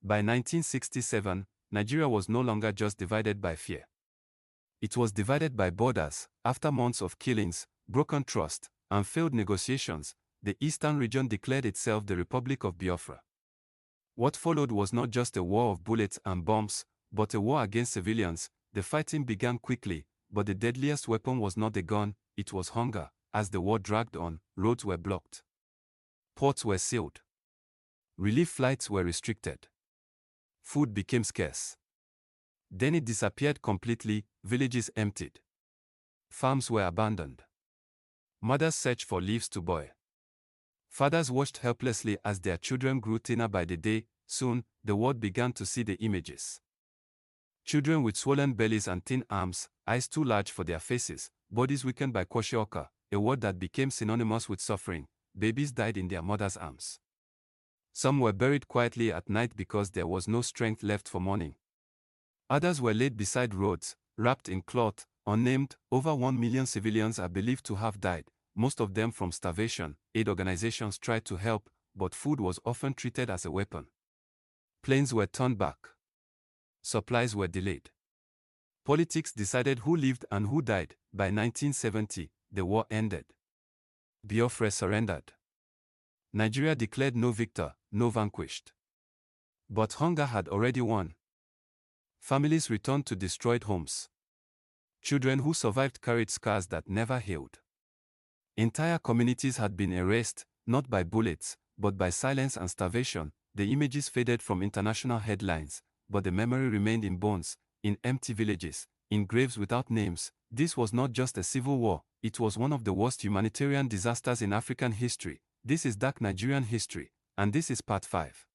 By 1967, Nigeria was no longer just divided by fear. It was divided by borders. After months of killings, broken trust, and failed negotiations, the eastern region declared itself the Republic of Biafra. What followed was not just a war of bullets and bombs, but a war against civilians. The fighting began quickly, but the deadliest weapon was not the gun, it was hunger. As the war dragged on, roads were blocked. Ports were sealed. Relief flights were restricted. Food became scarce. Then it disappeared completely, villages emptied. Farms were abandoned. Mothers searched for leaves to boil. Fathers watched helplessly as their children grew thinner by the day. Soon, the world began to see the images. Children with swollen bellies and thin arms, eyes too large for their faces, bodies weakened by kwashiorkor, a word that became synonymous with suffering. Babies died in their mothers' arms. Some were buried quietly at night because there was no strength left for mourning. Others were laid beside roads, wrapped in cloth, unnamed. Over 1 million civilians are believed to have died, most of them from starvation. Aid organizations tried to help, but food was often treated as a weapon. Planes were turned back. Supplies were delayed. Politics decided who lived and who died. By 1970, the war ended. Biafra surrendered. Nigeria declared no victor, no vanquished. But hunger had already won. Families returned to destroyed homes. Children who survived carried scars that never healed. Entire communities had been erased, not by bullets, but by silence and starvation. The images faded from international headlines, but the memory remained in bones, in empty villages, in graves without names. This was not just a civil war, it was one of the worst humanitarian disasters in African history. This is dark Nigerian history, and this is part 5.